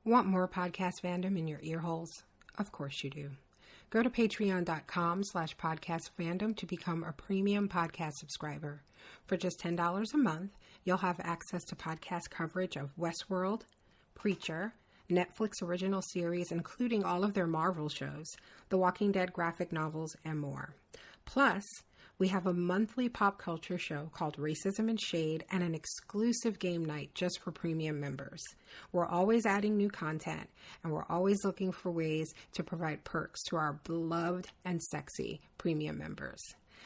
Want more podcast fandom in your ear holes? Of course you do. Go to patreon.com/podcastfandom to become a premium podcast subscriber. For just $10 a month, you'll have access to podcast coverage of Westworld, Preacher, Netflix original series, including all of their Marvel shows, The Walking Dead graphic novels, and more. Plus, we have a monthly pop culture show called Racism and Shade and an exclusive game night just for premium members. We're always adding new content, and we're always looking for ways to provide perks to our beloved and sexy premium members.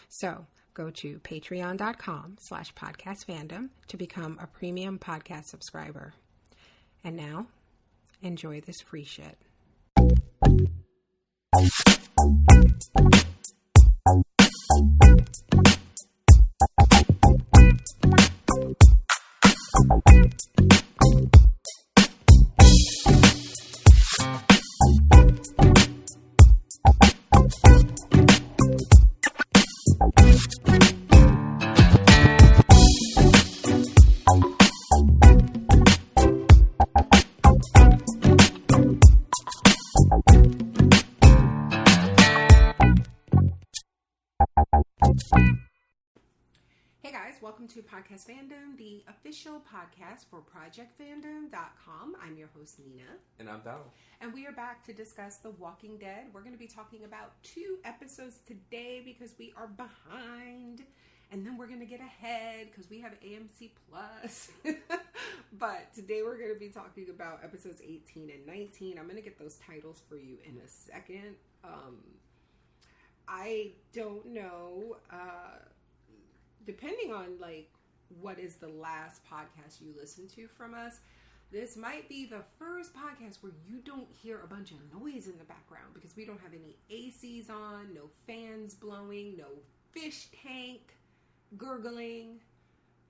So go to patreon.com/podcastfandom to become a premium podcast subscriber. And now, enjoy this free shit. Hey guys, welcome to Podcast Fandom, the official podcast for ProjectFandom.com. I'm your host, Nina. And I'm Donald. And we are back to discuss The Walking Dead. We're going to be talking about 2 episodes today because we are behind. And then we're going to get ahead because we have AMC Plus. But today we're going to be talking about episodes 18 and 19. I'm going to get those titles for you in a second. I don't know, depending on like what is the last podcast you listen to from us, this might be the first podcast where you don't hear a bunch of noise in the background because we don't have any ACs on, no fans blowing, no fish tank gurgling.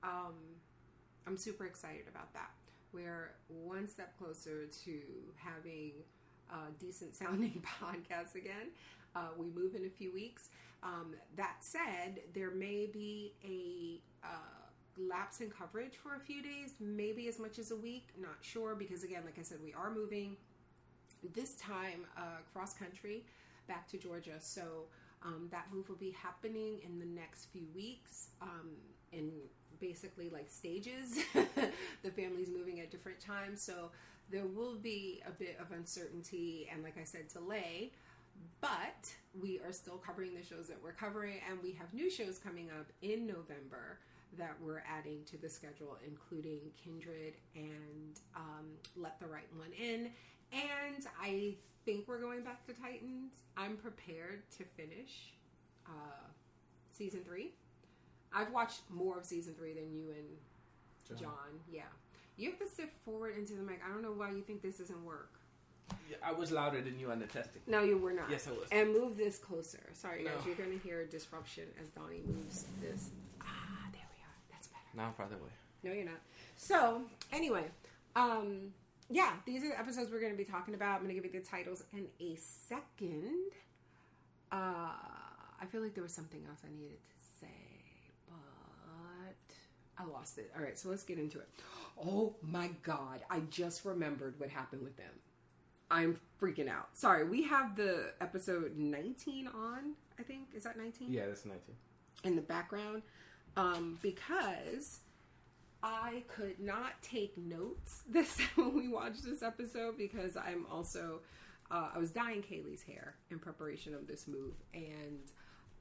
I'm super excited about that. We're one step closer to having a decent sounding podcast again. We move in a few weeks. That said, there may be a lapse in coverage for a few days, maybe as much as a week. Not sure, because again, like I said, we are moving this time cross country back to Georgia. So that move will be happening in the next few weeks in basically like stages. The family's moving at different times. So there will be a bit of uncertainty and, like I said, delay. But we are still covering the shows that we're covering, and we have new shows coming up in November that we're adding to the schedule, including Kindred and Let the Right One In. And I think we're going back to Titans. I'm prepared to finish season 3. I've watched more of season 3 than you and John. Yeah. You have to sit forward into the mic. I don't know why you think this doesn't work. Yeah, I was louder than you on the testing. No, you were not. Yes, I was. And move this closer. Sorry, guys. You're going to hear a disruption as Donnie moves this. There we are. That's better. Now I'm farther away. No, you're not. So, anyway. Yeah, these are the episodes we're going to be talking about. I'm going to give you the titles in a second. I feel like there was something else I needed to say, but I lost it. All right, so let's get into it. Oh, my God. I just remembered what happened with them. I'm freaking out. Sorry, we have the episode 19 on, I think. Is that 19? Yeah, that's 19. In the background. Because I could not take notes when we watched this episode because I'm also, I was dyeing Kaylee's hair in preparation of this move. And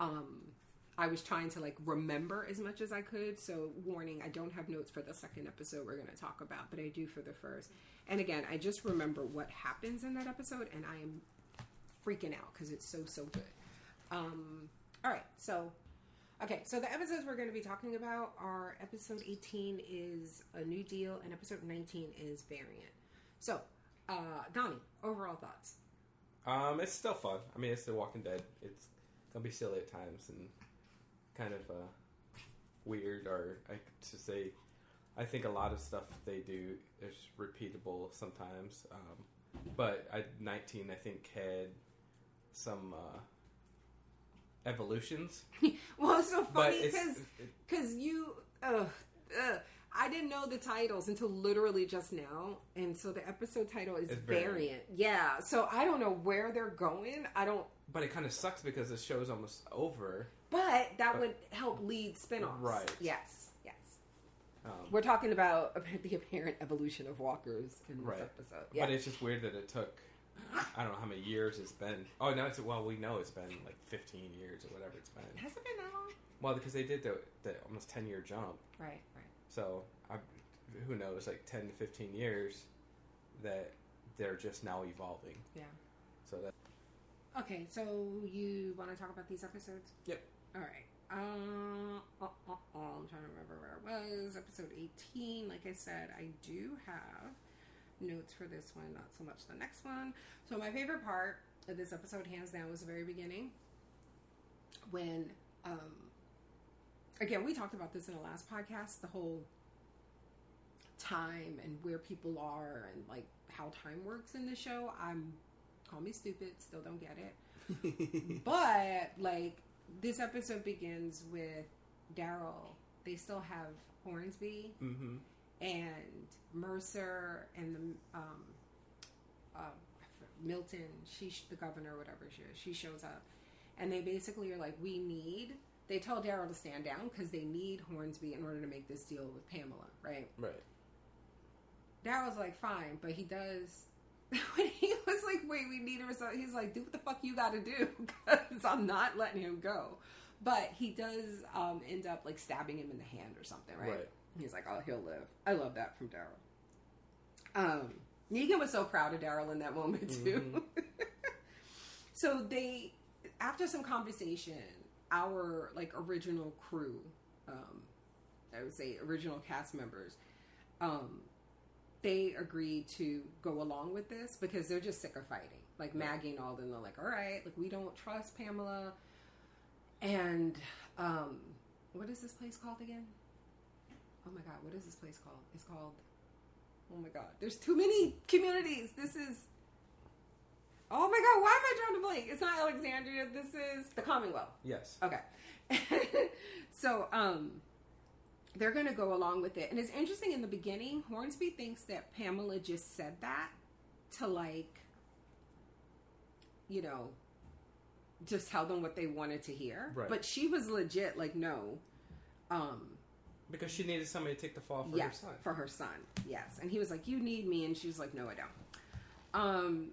I was trying to like remember as much as I could. So warning, I don't have notes for the second episode we're going to talk about, but I do for the first. And again, I just remember what happens in that episode, and I am freaking out because it's so good. All right, so the episodes we're going to be talking about are episode 18 is A New Deal, and episode 19 is Variant. So, Donnie, overall thoughts? It's still fun. I mean, it's The Walking Dead. It's gonna be silly at times and kind of weird, or I should say, I think a lot of stuff they do is repeatable sometimes. But 19, I think, had some evolutions. Well, it's so funny because you, I didn't know the titles until literally just now. And so the episode title is Variant. Yeah. So I don't know where they're going. But it kind of sucks because the show's almost over. But that would help lead spinoffs. Right. Yes. We're talking about the apparent evolution of walkers in this episode. Yeah. But it's just weird that it took, I don't know how many years it's been. Oh, no, we know it's been like 15 years or whatever it's been. Has it been that long? Well, because they did the almost 10-year jump. Right. So, who knows, like 10 to 15 years that they're just now evolving. Yeah. So that. Okay, so you want to talk about these episodes? Yep. All right. I'm trying to remember where it was. Episode 18. Like I said, I do have notes for this one, not so much the next one. So my favorite part of this episode, hands down, was the very beginning. When, again, we talked about this in the last podcast, the whole time and where people are and, like, how time works in the show. Call me stupid, still don't get it. But, like, this episode begins with Daryl. They still have Hornsby and Mercer and the Milton. The governor, or whatever she is. She shows up, and they basically are like, They tell Daryl to stand down because they need Hornsby in order to make this deal with Pamela, right? Right. Daryl's like, fine, but he does. When he was like, wait, we need her, so he's like, do what the fuck you gotta do, because I'm not letting him go. But he does end up like stabbing him in the hand or something, right? He's like, oh, he'll live. I love that from Daryl. Negan was so proud of Daryl in that moment too. So they, after some conversation, our like original crew, I would say original cast members, they agreed to go along with this because they're just sick of fighting. Like Maggie and all them, they're like, all right, like we don't trust Pamela. And what is this place called again? Oh my God, what is this place called? It's called, oh my God, there's too many communities. This is, oh my God, why am I drawing a blank? It's not Alexandria, this is the Commonwealth. Yes. Okay. So, they're going to go along with it. And it's interesting, in the beginning, Hornsby thinks that Pamela just said that to, like, you know, just tell them what they wanted to hear. Right. But she was legit like, no. Because she needed somebody to take the fall for her son. For her son, yes. And he was like, you need me. And she was like, no, I don't.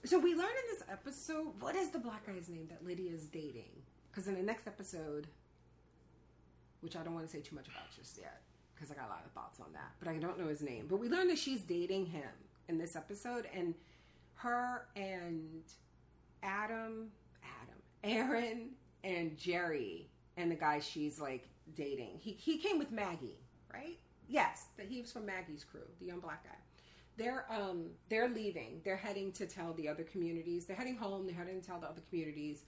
So we learn in this episode, what is the black guy's name that Lydia's dating? Because in the next episode, which I don't want to say too much about just yet, because I got a lot of thoughts on that, but I don't know his name. But we learned that she's dating him in this episode, and her and Aaron and Jerry and the guy she's like dating, he came with Maggie, right? Yes, he was from Maggie's crew, the young black guy. They're leaving. They're heading to tell the other communities. They're heading home. They're heading to tell the other communities.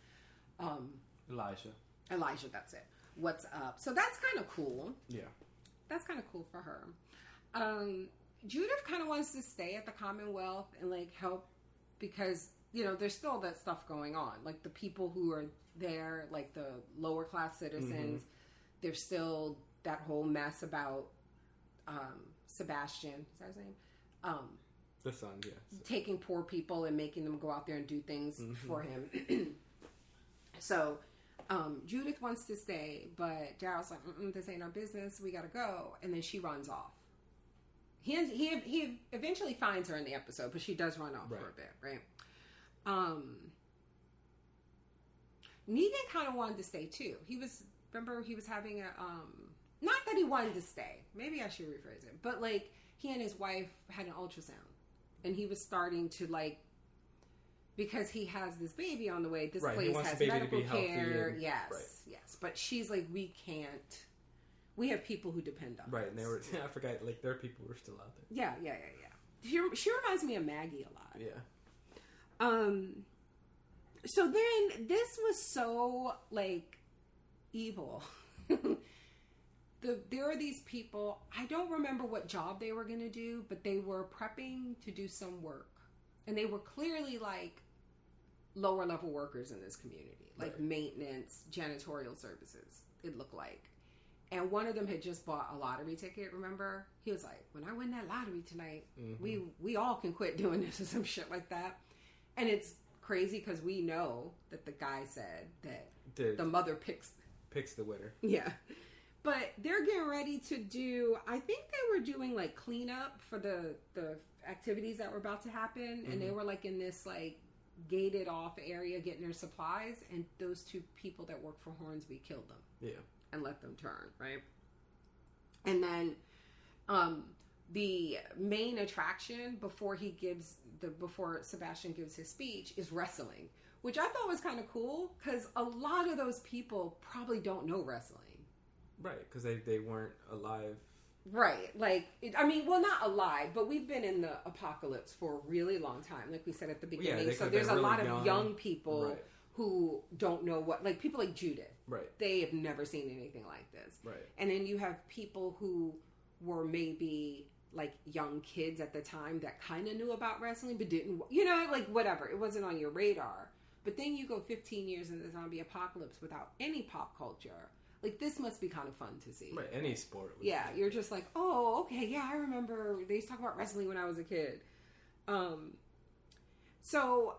Elijah, that's it. What's up? So that's kind of cool. Yeah. That's kind of cool for her. Judith kind of wants to stay at the Commonwealth and like help because, you know, there's still that stuff going on. Like the people who are there, like the lower class citizens, there's still that whole mess about Sebastian. Is that his name? The son, yes. Taking poor people and making them go out there and do things for him. So Judith wants to stay, but Daryl's like, this ain't our business. We gotta go. And then she runs off. He eventually finds her in the episode, but she does run off for a bit, right? Negan kind of wanted to stay too. Remember he was having a, not that he wanted to stay. Maybe I should rephrase it. But like, he and his wife had an ultrasound. And he was starting to like, because he has this baby on the way, this place has medical care. And, yes. But she's like, we have people who depend on us. Right, and they were, I forgot, like, their people were still out there. Yeah. She reminds me of Maggie a lot. Yeah. So then, this was so, like, evil. There are these people, I don't remember what job they were going to do, but they were prepping to do some work. And they were clearly, like, lower level workers in this community. Like maintenance, janitorial services, it looked like. And one of them had just bought a lottery ticket, remember? He was like, when I win that lottery tonight, we all can quit doing this or some shit like that. And it's crazy because we know that the guy said that the mother picks the winner. Yeah. But they're getting ready to do, I think they were doing like cleanup for the activities that were about to happen. And they were like in this like gated off area getting their supplies. And those two people that work for Hornsby killed them. Yeah. And let them turn, right? And then the main attraction before Sebastian gives his speech is wrestling, which I thought was kind of cool because a lot of those people probably don't know wrestling. Right, because they weren't alive. Right, like, not alive, but we've been in the apocalypse for a really long time, like we said at the beginning. So there's a lot of young people who don't know what, like people like Judith. Right. They have never seen anything like this. Right. And then you have people who were maybe like young kids at the time that kind of knew about wrestling, but didn't, like whatever. It wasn't on your radar. But then you go 15 years in the zombie apocalypse without any pop culture. Like, this must be kind of fun to see. Right, any sport. Yeah, you're just like, oh, okay, yeah, I remember they used to talk about wrestling when I was a kid. So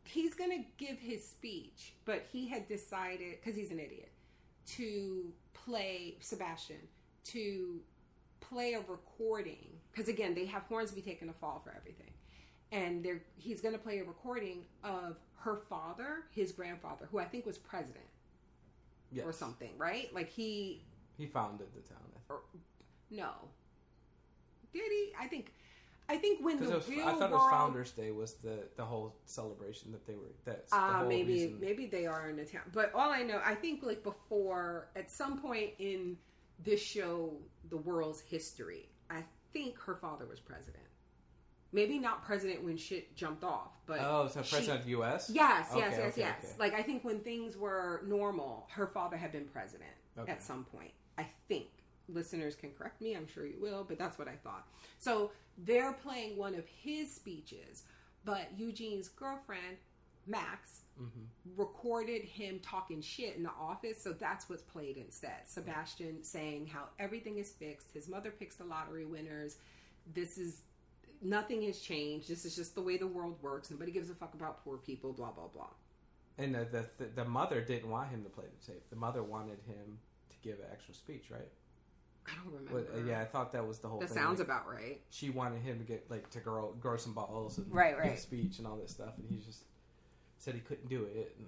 he's going to give his speech, but he had decided, because he's an idiot, to play a recording. Because, again, they have Hornsby taking a fall for everything. And he's going to play a recording of her father, his grandfather, who I think was president. Yes. Or something, right? Like he founded the town. No. Did he? I think when the real I thought it was Founders Day was the whole celebration that they were. That's the whole reason. Maybe they are in the town. But all I know, I think like before, at some point in this show, the world's history, I think her father was president. Maybe not president when shit jumped off, but so president of the U.S. Yes. Like I think when things were normal, her father had been president at some point. I think listeners can correct me. I'm sure you will, but that's what I thought. So they're playing one of his speeches, but Eugene's girlfriend Max recorded him talking shit in the office, so that's what's played instead. Sebastian saying how everything is fixed. His mother picks the lottery winners. Nothing has changed. This is just the way the world works. Nobody gives a fuck about poor people, blah, blah, blah. And the mother didn't want him to play the tape. The mother wanted him to give an actual speech, right? I don't remember. I thought that was the whole thing. That sounds about right. She wanted him to get, to grow some balls and give a speech and all this stuff. And he just said he couldn't do it. And...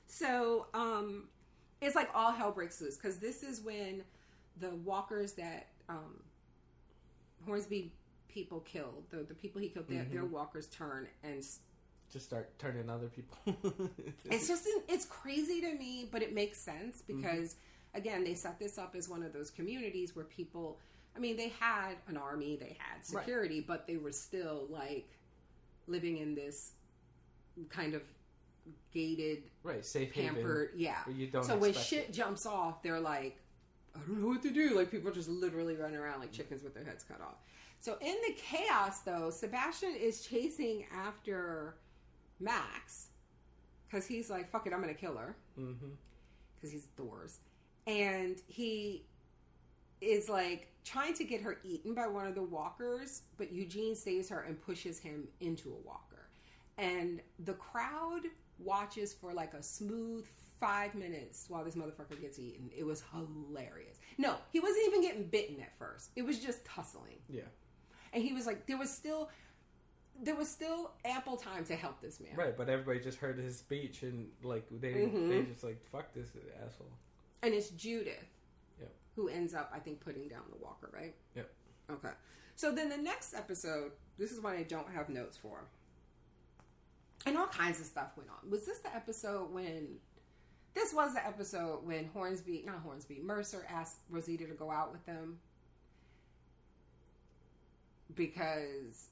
So, it's like all hell breaks loose. Because this is when the walkers that... Hornsby people killed, the people he killed, their walkers turn and just start turning other people. It's crazy to me, but it makes sense because, again, they set this up as one of those communities where people, they had an army, they had security, but they were still like living in this kind of gated, safe pampered, haven, so when shit jumps off, they're like, I don't know what to do. Like, people just literally run around like chickens with their heads cut off. So in the chaos, though, Sebastian is chasing after Max because he's like, fuck it, I'm going to kill her. Because he's the worst. And he is like trying to get her eaten by one of the walkers, but Eugene saves her and pushes him into a walker. And the crowd watches for like a smooth 5 minutes while this motherfucker gets eaten. It was hilarious. No, he wasn't even getting bitten at first. It was just tussling. Yeah. And he was like, there was still ample time to help this man. Right, but everybody just heard his speech and like they just like, fuck this asshole. And it's Judith who ends up, I think, putting down the walker, right? Yep. Okay. So then the next episode, this is one I don't have notes for. And all kinds of stuff went on. Was this the episode when... This was the episode when Mercer asked Rosita to go out with them because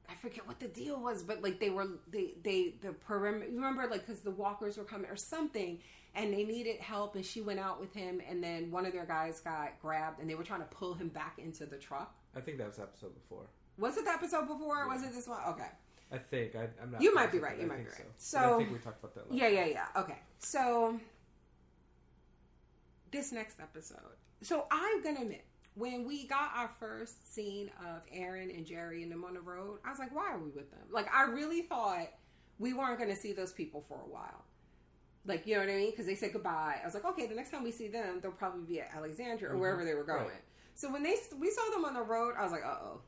I forget what the deal was, but like the perimeter, remember, like, because the walkers were coming or something and they needed help and she went out with him and then one of their guys got grabbed and they were trying to pull him back into the truck. I think that was the episode before. Was it the episode before? Or was it this one? Okay. I think. I'm not. You might be right. You might be right. So I think we talked about that last time. Yeah. Okay. So this next episode. So I'm going to admit, when we got our first scene of Aaron and Jerry and them on the road, I was like, why are we with them? Like, I really thought we weren't going to see those people for a while. Like, you know what I mean? Because they said goodbye. I was like, okay, the next time we see them, they'll probably be at Alexandria or wherever they were going. Right. So when we saw them on the road, I was like, uh-oh.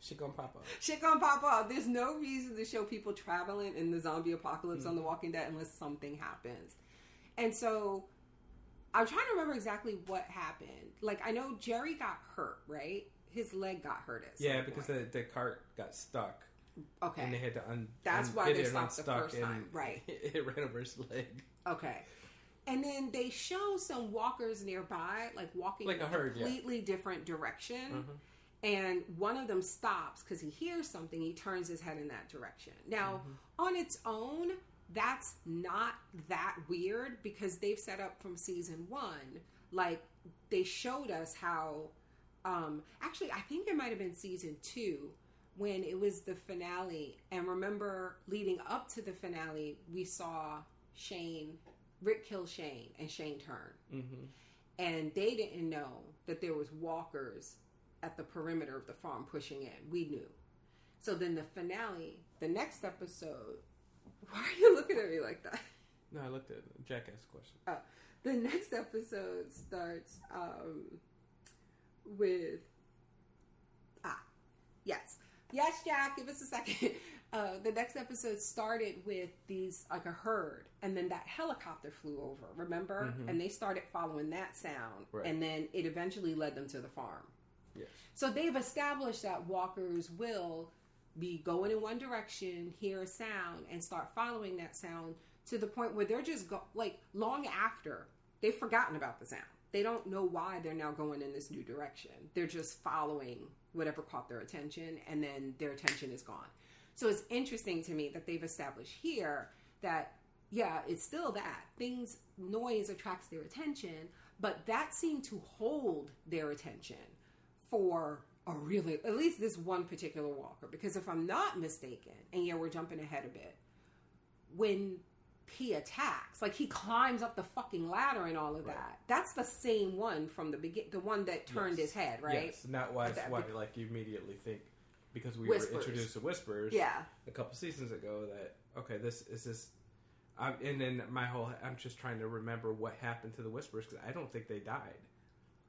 Shit gonna pop up. Shit gonna pop up. There's no reason to show people traveling in the zombie apocalypse on The Walking Dead unless something happens. And so I'm trying to remember exactly what happened. Like, I know Jerry got hurt, right? His leg got hurt at some point. Because the cart got stuck. Okay. And they had to That's why they stopped the first time. Right. It ran over his leg. Okay. And then they show some walkers nearby, like walking like in a completely different direction. Mm-hmm. And one of them stops because he hears something. He turns his head in that direction. Now, on its own, that's not that weird because they've set up from season 1. Like, they showed us how... actually, I think it might have been season 2 when it was the finale. And remember, leading up to the finale, we saw Rick kill Shane, and Shane turn. Mm-hmm. And they didn't know that there was walkers at the perimeter of the farm pushing in. We knew. So then the finale, the next episode... Why are you looking at me like that? No, I looked at Jackass question. The next episode starts with... Yes. Yes, Jack, give us a second. The next episode started with these, like a herd, and then that helicopter flew over, remember? Mm-hmm. And they started following that sound, right. And then it eventually led them to the farm. Yes. So they've established that walkers will be going in one direction, hear a sound, and start following that sound to the point where they're just long after they've forgotten about the sound. They don't know why they're now going in this new direction. They're just following whatever caught their attention, and then their attention is gone. So it's interesting to me that they've established here that, yeah, it's still that. Noise attracts their attention, but that seemed to hold their attention for at least this one particular walker. Because if I'm not mistaken, and yeah, we're jumping ahead a bit, when he attacks, like he climbs up the fucking ladder and all of that, that's the same one from the beginning, the one that turned his head, right? Yes, and that's why like you immediately think, because we were introduced to Whispers a couple seasons ago, that, okay, this is this... and then I'm just trying to remember what happened to the Whispers, because I don't think they died.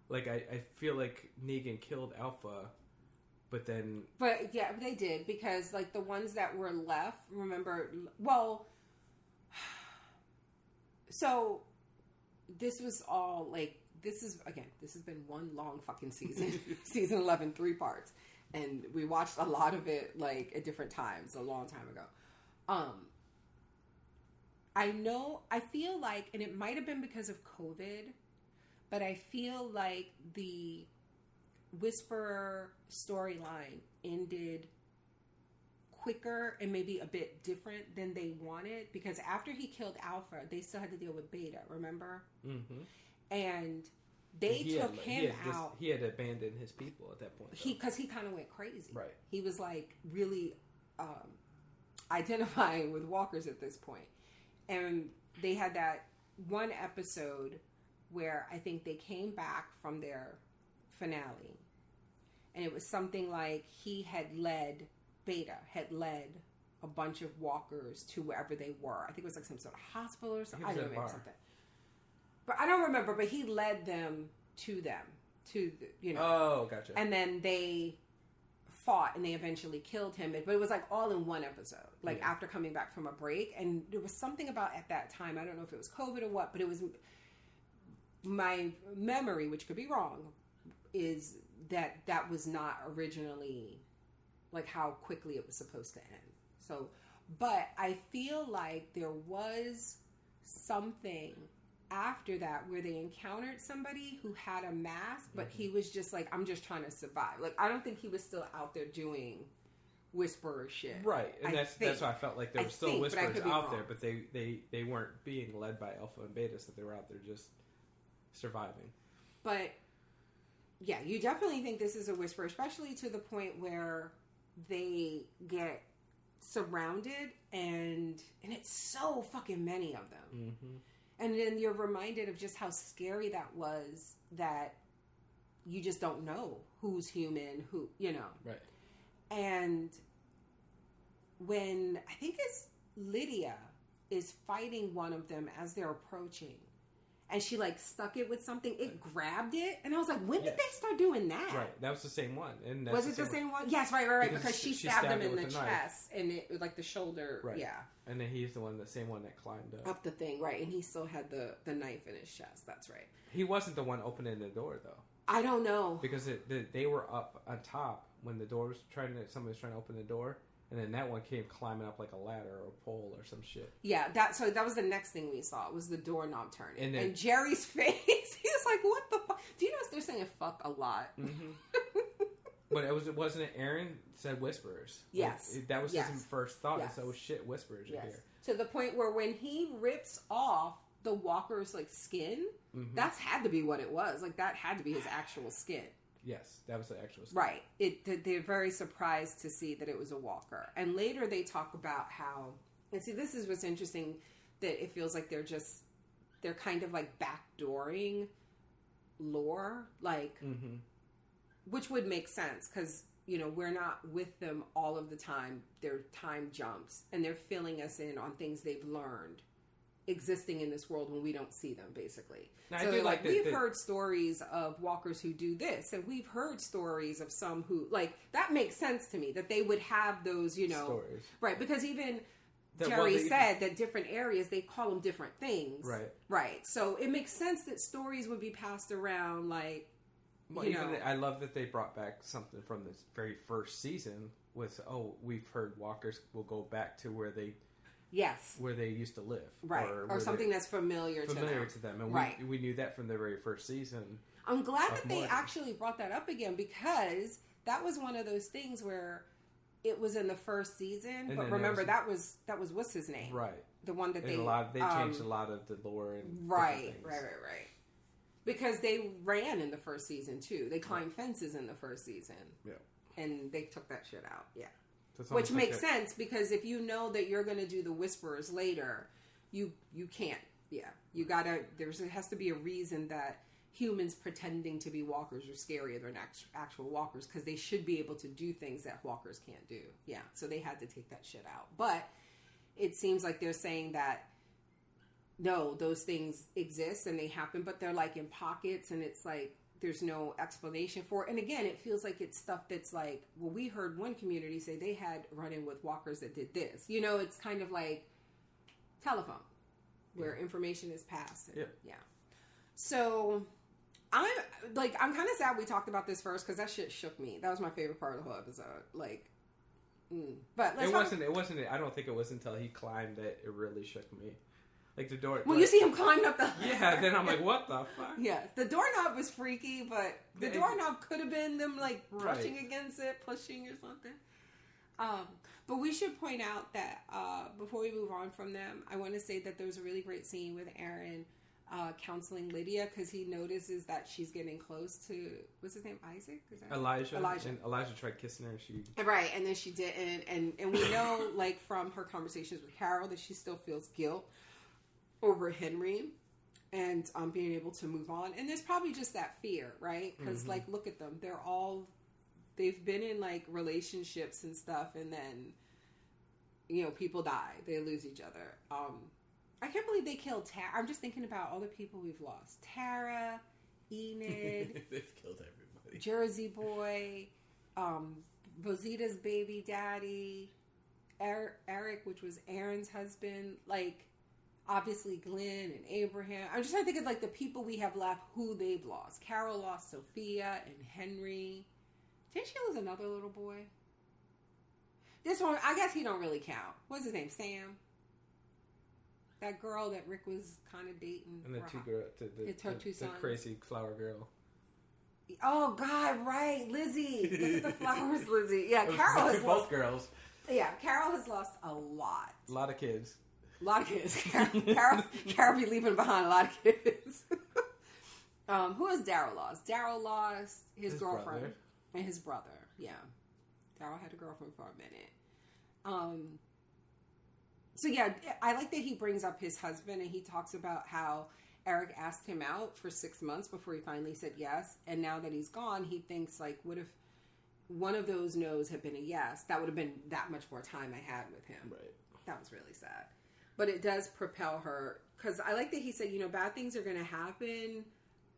Like, I feel like Negan killed Alpha, but then... But, yeah, they did, because, like, the ones that were left, remember... So, this was all, like... This has been one long fucking season. Season 11, 3 parts. And we watched a lot of it, like, at different times, a long time ago. I feel like, and it might have been because of COVID... But I feel like the Whisperer storyline ended quicker and maybe a bit different than they wanted. Because after he killed Alpha, they still had to deal with Beta, remember? Mm-hmm. And they took him out. He had abandoned his people at that point. Because he kind of went crazy. Right. He was like really identifying with walkers at this point. And they had that one episode where I think they came back from their finale, and it was something like Beta had led a bunch of walkers to wherever they were. I think it was like some sort of hospital or something. I don't remember something. But I don't remember, but he led them to Oh, gotcha. And then they fought and they eventually killed him. But it was like all in one episode, like after coming back from a break. And there was something about at that time, I don't know if it was COVID or what, but it was... My memory, which could be wrong, is that was not originally like how quickly it was supposed to end. So, but I feel like there was something after that where they encountered somebody who had a mask, but he was just like, I'm just trying to survive. Like, I don't think he was still out there doing Whisperer shit. Right. And that's why I felt like there were still Whisperers out there, but they weren't being led by Alpha and Beta, so they were out there just surviving. But yeah, you definitely think this is a Whisperer, especially to the point where they get surrounded and it's so fucking many of them. Mm-hmm. And then you're reminded of just how scary that was, that you just don't know who's human, who, you know. Right. And when, I think it's Lydia is fighting one of them as they're approaching, and she like stuck it with something, it grabbed it, and I was like, when did they start doing that? Right, that was the same one. And was it the same one? Yes, right. Because she stabbed him in the chest, and it like the shoulder, right. Yeah. And then he's the same one that climbed up the thing, right? And he still had the knife in his chest. That's right. He wasn't the one opening the door, though. I don't know, because they were up on top when the door was somebody was trying to open the door. And then that one came climbing up like a ladder or a pole or some shit. Yeah, Mm-hmm. But wasn't it Aaron said whispers? Yes. Like, that was his first thought. Yes. Oh shit, whispers are here. To the point where when he rips off the walker's like skin, that's had to be what it was. Like that had to be his actual skin. Yes, that was the actual skin. Right. They're very surprised to see that it was a walker. And later they talk about how, and see, this is what's interesting, that it feels like they're kind of like backdooring lore, like, which would make sense because, you know, we're not with them all of the time. They're time jumps, and they're filling us in on things they've learned existing in this world when we don't see them, basically. Now, so like we've heard stories of walkers who do this, and we've heard stories of some who, like, that makes sense to me that they would have those, you know, stories. Right? Because even Jerry said that different areas, they call them different things. Right. So it makes sense that stories would be passed around, like, you know. I love that they brought back something from this very first season with, we've heard walkers will go back to where they used to live, right, or something that's familiar to them. And we knew that from the very first season. I'm glad that they actually brought that up again, because that was one of those things where it was in the first season, but remember that was what's his name, right? The one that they changed a lot of the lore and right. Because they ran in the first season too. They climbed fences in the first season, and they took that shit out, Which makes sense, because if you know that you're going to do the whispers later, you can't. Yeah, you gotta. There has to be a reason that humans pretending to be walkers are scarier than actual walkers, because they should be able to do things that walkers can't do. Yeah, so they had to take that shit out. But it seems like they're saying that no, those things exist and they happen, but they're like in pockets, and it's like, there's no explanation for it. And again, it feels like it's stuff that's like, well, we heard one community say they had run-in with walkers that did this. You know, it's kind of like telephone, where information is passed. And, So I'm kind of sad we talked about this first, because that shit shook me. That was my favorite part of the whole episode. Like, but it wasn't. I don't think it was until he climbed that it really shook me. Like the door. Well, you see him climbing up the. Yeah, then I'm like, what the fuck? Yeah, the doorknob was freaky, but the doorknob could have been them like brushing against it, pushing or something. But we should point out that before we move on from them, I want to say that there was a really great scene with Aaron counseling Lydia, because he notices that she's getting close to, what's his name, Isaac? Elijah. And Elijah tried kissing her. Right, and then she didn't, and we know, like, from her conversations with Carol, that she still feels guilt over Henry and being able to move on. And there's probably just that fear, right? Because like, look at them, they've been in like relationships and stuff, and then, you know, people die, they lose each other. I can't believe they killed Tara. I'm just thinking about all the people we've lost. Tara, Enid. They've killed everybody. Jersey Boy, Rosita's baby daddy, Eric, which was Aaron's husband, like, obviously Glenn and Abraham. I'm just trying to think of like the people we have left who they've lost. Carol lost Sophia and Henry. Didn't she lose another little boy? This one, I guess he don't really count. What's his name? Sam? That girl that Rick was kind of dating. And the two sons. The crazy flower girl. Oh, God, right. Lizzie. Look at the flowers, Lizzie. Yeah, Carol has both girls. Yeah, Carol has lost a lot. A lot of kids. A lot of kids. Carol be leaving behind a lot of kids. Who has Daryl lost? Daryl lost his girlfriend. Brother. And his brother. Yeah. Daryl had a girlfriend for a minute. So yeah, I like that he brings up his husband and he talks about how Eric asked him out for 6 months before he finally said yes. And now that he's gone, he thinks like, what if one of those no's had been a yes? That would have been that much more time I had with him. Right. That was really sad. But it does propel her. Because I like that he said, bad things are going to happen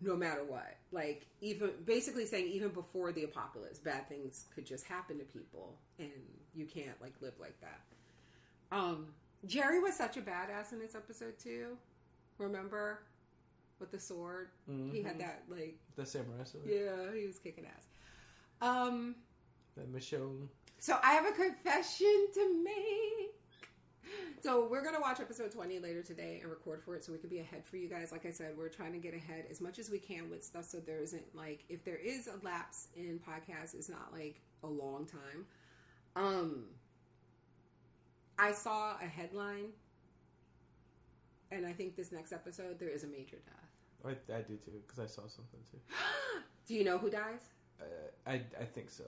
no matter what. Like, even basically saying even before the apocalypse, bad things could just happen to people. And you can't, like, live like that. Jerry was such a badass in this episode, too. Remember? With the sword. Mm-hmm. He had that, like... The samurai sword? Yeah, he was kicking ass. That Michonne. So I have a confession to make. So we're going to watch episode 20 later today and record for it so we can be ahead for you guys. Like I said, we're trying to get ahead as much as we can with stuff so there isn't, like, if there is a lapse in podcasts, it's not, like, a long time. I saw a headline, and I think this next episode, there is a major death. I do, too, because I saw something, too. Do you know who dies? I think so.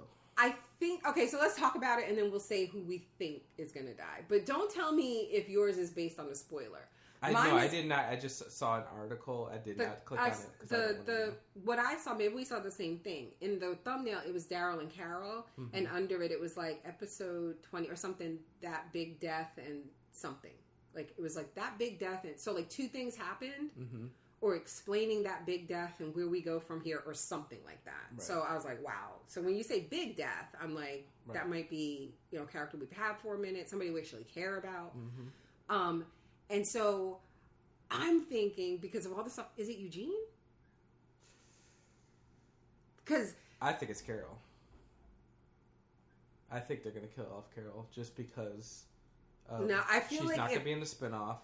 Okay, so let's talk about it and then we'll say who we think is going to die. But don't tell me if yours is based on a spoiler. I did not. I just saw an article. I did not click on it. What I saw, maybe we saw the same thing. In the thumbnail, it was Daryl and Carol. Mm-hmm. And under it was like episode 20 or something, that big death and something. Like, it was like that big death. And so, like, two things happened. Mm-hmm. Or explaining that big death and where we go from here or something like that. Right. So I was like, wow. So when you say big death, I'm like, right. That might be, a character we've had for a minute, somebody we actually care about. Mm-hmm. And so I'm thinking, because of all this stuff, is it Eugene? Because I think it's Carol. I think they're going to kill off Carol just because I feel she's like not going to be in the spinoff.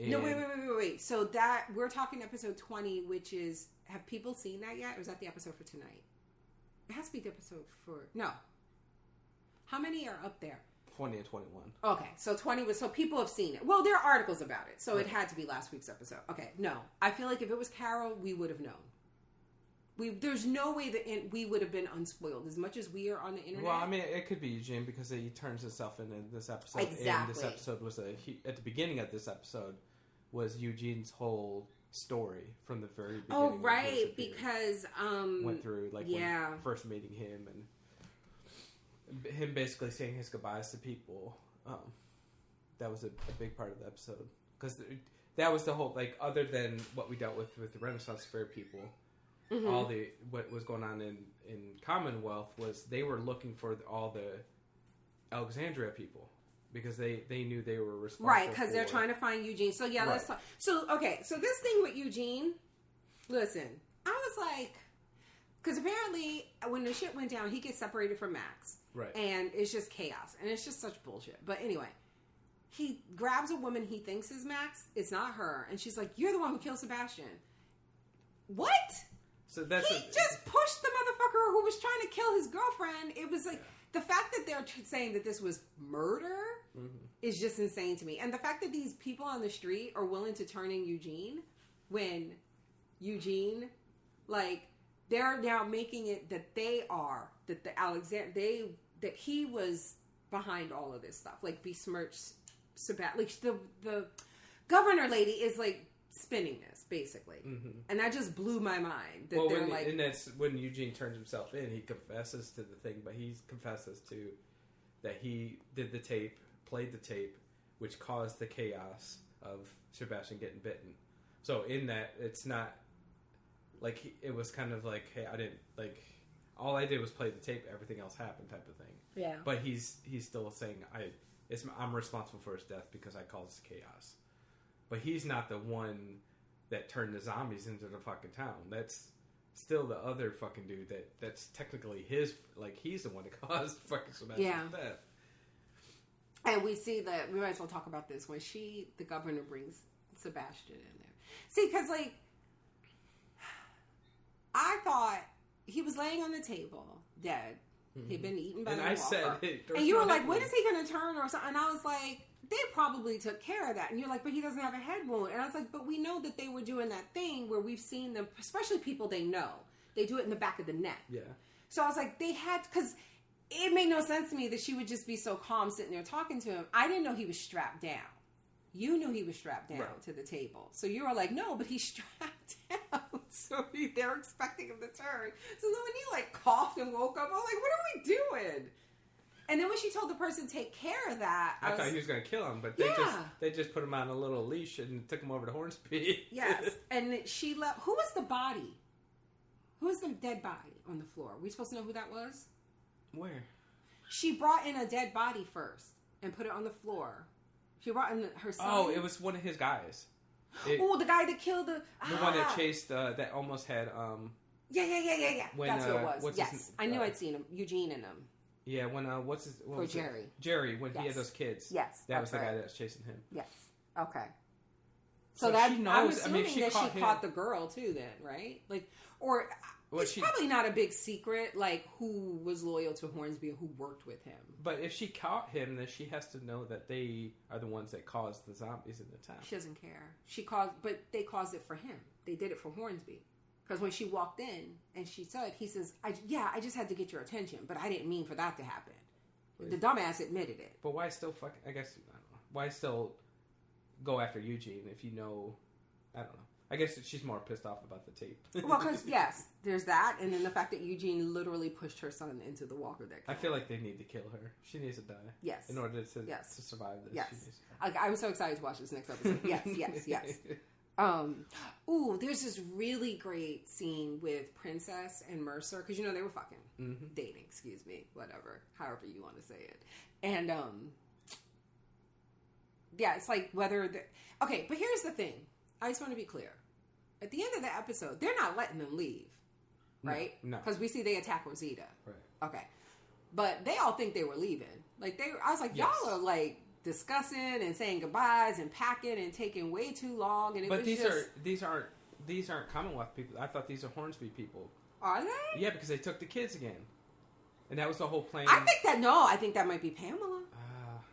No, wait. So that, we're talking episode 20, which is, have people seen that yet? Or is that the episode for tonight? It has to be the episode for, no. How many are up there? 20 and 21. Okay, so 20 was, so people have seen it. Well, there are articles about it, so It had to be last week's episode. Okay, no. I feel like if it was Carol, we would have known. There's no way that we would have been unspoiled as much as we are on the internet. Well, I mean, it could be Eugene because he turns himself into this episode. Exactly. And this episode was at the beginning of this epised was Eugene's whole story from the very beginning. Oh, right, because went through when first meeting him and him basically saying his goodbyes to people. That was a big part of the episode because that was the whole other than what we dealt with the Renaissance Fair people. Mm-hmm. What was going on in Commonwealth was they were looking for all the Alexandria people. Because they knew they were responsible. Right, because they're trying to find Eugene. So, yeah, let's talk. So, okay, so this thing with Eugene, listen, I was like, because apparently when the shit went down, he gets separated from Max. Right. And it's just chaos. And it's just such bullshit. But anyway, he grabs a woman he thinks is Max. It's not her. And she's like, you're the one who killed Sebastian. What? So that's he just pushed the motherfucker who was trying to kill his girlfriend. It was like... The fact that they're saying that this was murder is just insane to me. And the fact that these people on the street are willing to turn in Eugene when Eugene, they're now making it that that he was behind all of this stuff. Besmirched Sebastian. The governor lady is spinning this basically, and that just blew my mind. And that's when Eugene turns himself in. He confesses to the thing, but he confesses to that he did the tape, played the tape, which caused the chaos of Sebastian getting bitten. So in that, it's not it was kind of hey, I didn't all I did was play the tape. Everything else happened, type of thing. Yeah. But he's still saying I'm responsible for his death because I caused chaos. But he's not the one that turned the zombies into the fucking town. That's still the other fucking dude that's technically his, he's the one that caused fucking Sebastian's death. And we see that, we might as well talk about this, when the governor brings Sebastian in there. See, because, I thought he was laying on the table, dead. Mm-hmm. He'd been eaten by the walker. Said and you were like, when is he going to turn or something? And I was like... They probably took care of that. And you're like, but he doesn't have a head wound. And I was like, but we know that they were doing that thing where we've seen them, especially people they know. They do it in the back of the neck. Yeah. So I was like, they had, because it made no sense to me that she would just be so calm sitting there talking to him. I didn't know he was strapped down. You knew he was strapped down to the table. So you were like, no, but he's strapped down. So they're expecting him to turn. So then when he like coughed and woke up, I was like, what are we doing? And then when she told the person to take care of that, I thought he was going to kill him, but they just put him on a little leash and took him over to Hornsby. Yes. And she left. Who was the body? Who was the dead body on the floor? Were we supposed to know who that was? Where? She brought in a dead body first and put it on the floor. She brought in her son. Oh, it was one of his guys. The guy that killed the one that chased, that almost had, Yeah. When, that's who it was. Yes. I knew I'd seen him. Eugene and him. Yeah, when, what was Jerry. It? Jerry, when he had those kids. Yes. That was the guy that was chasing him. Yes. Okay. So that, she knows, I'm assuming she that caught she caught the girl too then, right? Like, or well, it's probably not a big secret, like, who was loyal to Hornsby and who worked with him. But if she caught him, then she has to know that they are the ones that caused the zombies in the town. She doesn't care. But they caused it for him. They did it for Hornsby. Because when she walked in and he says, I just had to get your attention, but I didn't mean for that to happen. The dumbass admitted it. But why still I don't know. Why still go after Eugene if you know, I don't know. I guess she's more pissed off about the tape. Well, because, yes, there's that. And then the fact that Eugene literally pushed her son into the walker that killed I feel like they need to kill her. She needs to die. Yes. In order to survive this. Yes. I'm so excited to watch this next episode. Yes. There's this really great scene with Princess and Mercer. Because, they were fucking dating. Excuse me. Whatever. However you want to say it. And, it's like whether... Okay, but here's the thing. I just want to be clear. At the end of the episode, they're not letting them leave, right? No. Because we see they attack Rosita. Right. Okay. But they all think they were leaving. Like, I was like, y'all are, like, discussing and saying goodbyes and packing and taking way too long. And these aren't Commonwealth people. I thought these are Hornsby people. Are they? Yeah, because they took the kids again. And that was the whole plan. I think that might be Pamela.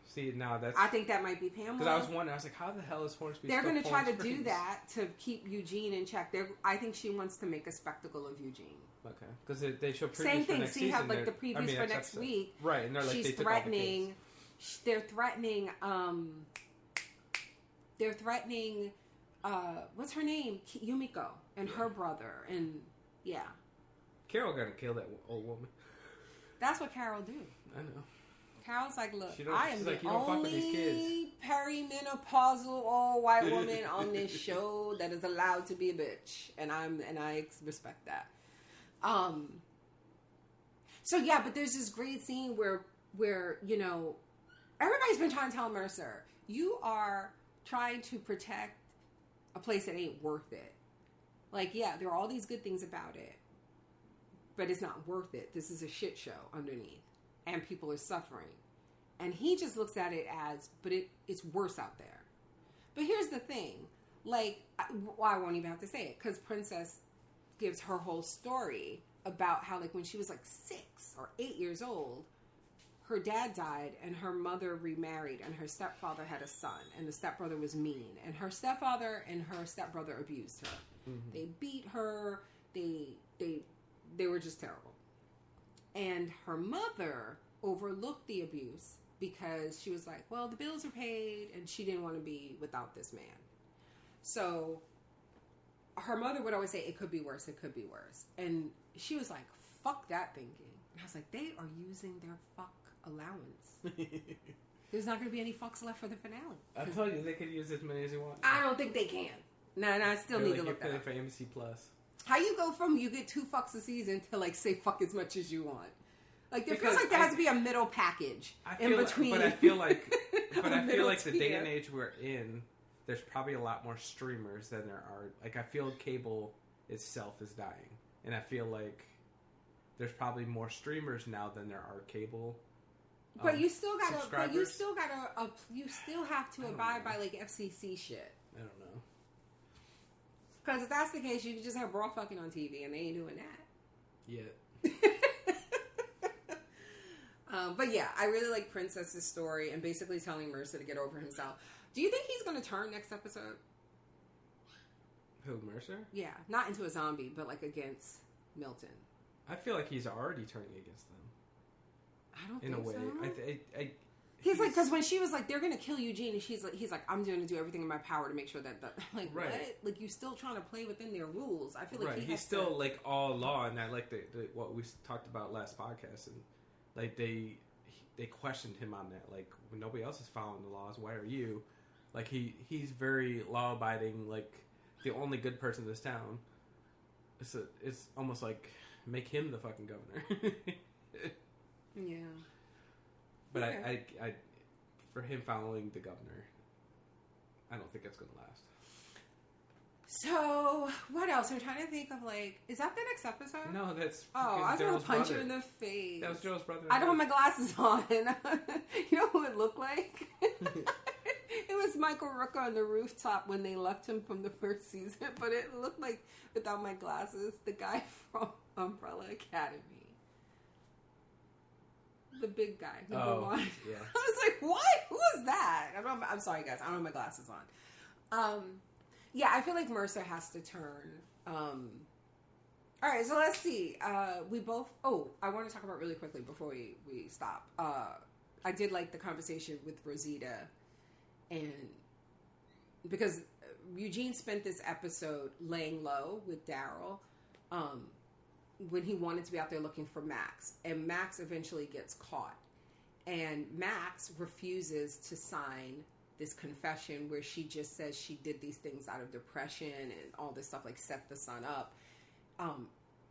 See, now that's... I think that might be Pamela. Because I was wondering, I was like, how the hell is Hornsby They're going to try to Springs? do that to keep Eugene in check. I think she wants to make a spectacle of Eugene. Okay. Because they show previews Same thing. for next See season. how, like, the previews for next week. Right, and they're like, she's they took threatening... all the kids. They're threatening... what's her name? Yumiko and her brother. And, yeah. Carol going to kill that old woman. That's what Carol do. I know. Carol's like, look, I am the only these perimenopausal old white woman on this show that is allowed to be a bitch, and I respect that. So yeah, but there's this great scene where everybody's been trying to tell Mercer, you are trying to protect a place that ain't worth it. Like, yeah, there are all these good things about it, but it's not worth it. This is a shit show underneath. And people are suffering. And he just looks at it as, but it's worse out there. But here's the thing. Like, I won't even have to say it. Because Princess gives her whole story about how, like, when she was, like, 6 or 8 years old, her dad died and her mother remarried and her stepfather had a son. And the stepbrother was mean. And her stepfather and her stepbrother abused her. Mm-hmm. They beat her. They were just terrible. And her mother overlooked the abuse because she was like, well, the bills are paid and she didn't want to be without this man. So her mother would always say, it could be worse, it could be worse. And she was like, fuck that thinking. And I was like, they are using their fuck allowance. There's not going to be any fucks left for the finale. I told you, they could use as many as you want. I don't think they can. No, I still need to look that up. For NBC Plus. How you go from you get 2 fucks a season to like say fuck as much as you want? Like there feels like there has to be a middle package in between. But I feel like, the day and age we're in, there's probably a lot more streamers than there are. Like I feel cable itself is dying, and I feel like there's probably more streamers now than there are cable. But you still gotta. You still have to abide by like FCC shit. I don't know. Because if that's the case, you can just have raw fucking on TV, and they ain't doing that. Yeah. But yeah, I really like Princess's story and basically telling Mercer to get over himself. Do you think he's going to turn next episode? Who, Mercer? Yeah, not into a zombie, but like against Milton. I feel like he's already turning against them. don't in think a way. So. He's like, because when she was like, they're going to kill Eugene, and he's like, I'm going to do everything in my power to make sure that like, right. What? Like, you still trying to play within their rules. I feel like he's still like all law, and I like the what we talked about last podcast, and like they questioned him on that. Like, when nobody else is following the laws, why are you? Like, he's very law abiding, like the only good person in this town. It's almost like make him the fucking governor. Yeah. But okay. I for him following the governor, I don't think it's going to last. So, what else? I'm trying to think of, like, is that the next episode? No, that's... Oh, I was going to punch you in the face. That was Joe's brother. I don't have my glasses on. You know who it looked like? It was Michael Rooker on the rooftop when they left him from the first season, but it looked like, without my glasses, the guy from Umbrella Academy. The big guy. Number one. Yeah. I was like, what? Who is that? I'm sorry, guys. I don't have my glasses on. Yeah, I feel like Mercer has to turn. All right, so let's see. We both... Oh, I want to talk about really quickly before we stop. I did like the conversation with Rosita, and because Eugene spent this episode laying low with Daryl, when he wanted to be out there looking for Max, and Max eventually gets caught, and Max refuses to sign this confession where she just says she did these things out of depression and all this stuff, like set the son up. And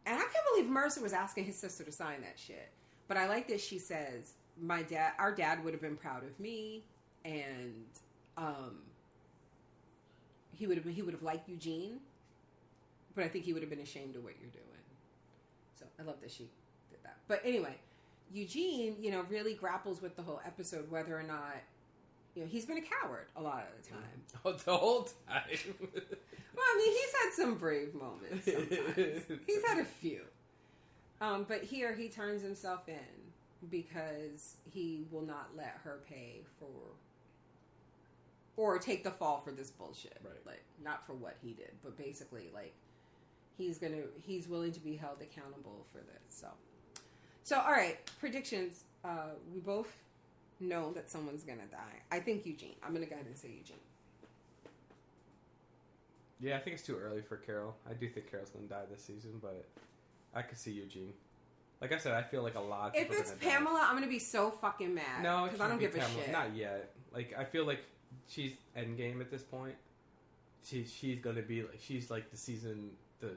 I can't believe Mercer was asking his sister to sign that shit. But I like that she says, our dad would have been proud of me, and he would have liked Eugene, but I think he would have been ashamed of what you're doing. So I love that she did that. But anyway, Eugene, really grapples with the whole episode, whether or not, he's been a coward a lot of the time. Oh, the whole time. Well, I mean, he's had some brave moments sometimes. He's had a few. But here he turns himself in because he will not let her pay for or take the fall for this bullshit. Right. Like, not for what he did, but basically, like, he's willing to be held accountable for this. So all right, predictions. We both know that someone's gonna die. I think Eugene. I'm gonna go ahead and say Eugene. Yeah, I think it's too early for Carol. I do think Carol's gonna die this season, but I could see Eugene. Like I said, I feel like a lot of people. If it's Pamela, I'm gonna be so fucking mad. No, because I don't give Pamela. a shit. Not yet. Like, I feel like she's endgame at this point. She's gonna be like, she's like the season, the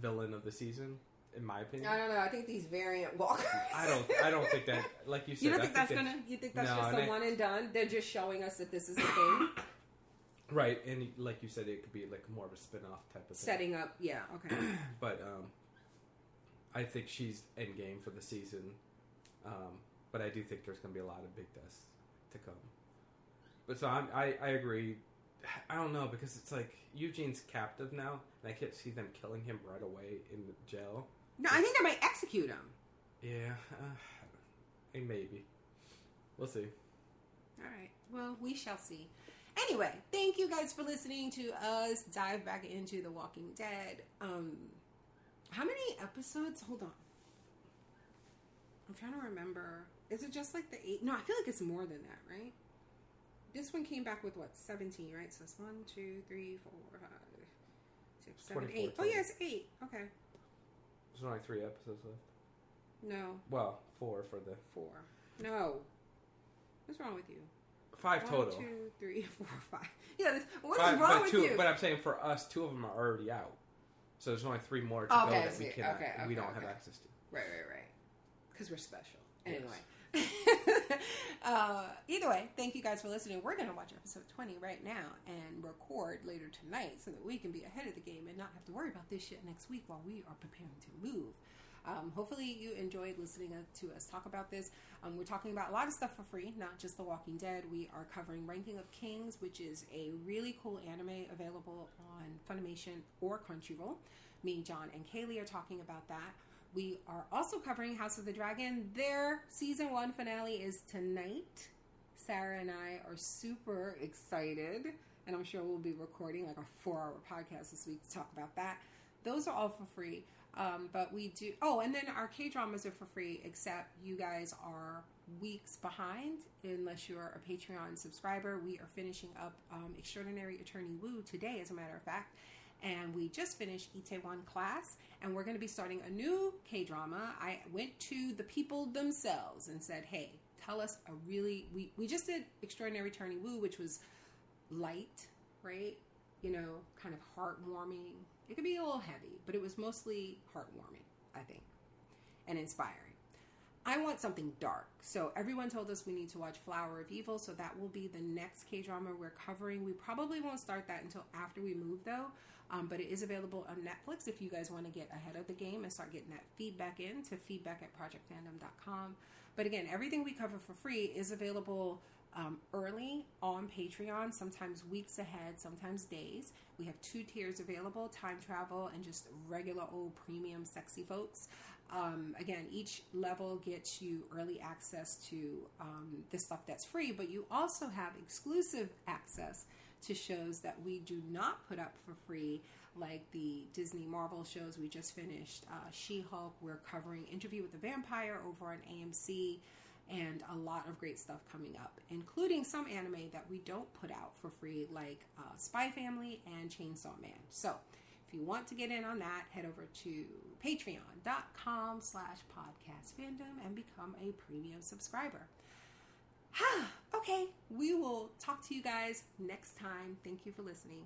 villain of the season, in my opinion. I don't know. I think these variant walkers. I don't think that. Like you said, you don't think You think that's just a one and done? They're just showing us that this is the thing. Right, and like you said, it could be like more of a spin-off type of thing. Setting up, yeah, okay. But I think she's endgame for the season. But I do think there's going to be a lot of big deaths to come. But so I agree. I don't know, because it's like Eugene's captive now, and I can't see them killing him right away in the jail. No, I think they might execute him. Yeah, maybe. We'll see. All right. Well, we shall see. Anyway, thank you guys for listening to us dive back into The Walking Dead. How many episodes? Hold on. I'm trying to remember. Is it just like the 8? No, I feel like it's more than that, right? This one came back with what? 17, right? So it's 1, 2, 3, 4, 5, 6, 7, 8. Oh, yeah, it's 8. Okay. There's only 3 episodes left. No. Well, 4 for the... 4. No. What's wrong with you? 5 total. 1, 2, 3, 4, 5. Yeah, what is wrong with you? But I'm saying for us, 2 of them are already out. So there's only 3 more to go that we don't have access to. Right. Because we're special. Anyway. Yes. Either way, thank you guys for listening. We're going to watch episode 20 right now and record later tonight so that we can be ahead of the game and not have to worry about this shit next week while we are preparing to move. Hopefully you enjoyed listening to us talk about this. We're talking about a lot of stuff for free, not just The Walking Dead. We are covering Ranking of Kings, which is a really cool anime available on Funimation or Crunchyroll. Me, John, and Kaylee are talking about that. We are also covering House of the Dragon. Their season 1 finale is tonight. Sarah and I are super excited, and I'm sure we'll be recording like a 4-hour podcast this week to talk about that. Those are all for free. But we do. Oh, and then our K-dramas are for free, except you guys are weeks behind unless you're a Patreon subscriber. We are finishing up Extraordinary Attorney Woo today, as a matter of fact. And we just finished Itaewon class, and we're going to be starting a new K-drama. I went to the people themselves and said, hey, tell us a really... We just did Extraordinary Attorney Woo, which was light, right? You know, kind of heartwarming. It could be a little heavy, but it was mostly heartwarming, I think, and inspiring. I want something dark. So everyone told us we need to watch Flower of Evil, so that will be the next K-drama we're covering. We probably won't start that until after we move, though, but it is available on Netflix if you guys want to get ahead of the game and start getting that feedback in to feedback@projectfandom.com. But again, everything we cover for free is available early on Patreon, sometimes weeks ahead, sometimes days. We have 2 tiers available, time travel and just regular old premium sexy folks. Again, each level gets you early access to the stuff that's free, but you also have exclusive access to shows that we do not put up for free, like the Disney Marvel shows we just finished. She-Hulk, we're covering Interview with the Vampire over on AMC, and a lot of great stuff coming up, including some anime that we don't put out for free, like Spy Family and Chainsaw Man. So if you want to get in on that, head over to patreon.com/podcastfandom and become a premium subscriber. Okay, we will talk to you guys next time. Thank you for listening.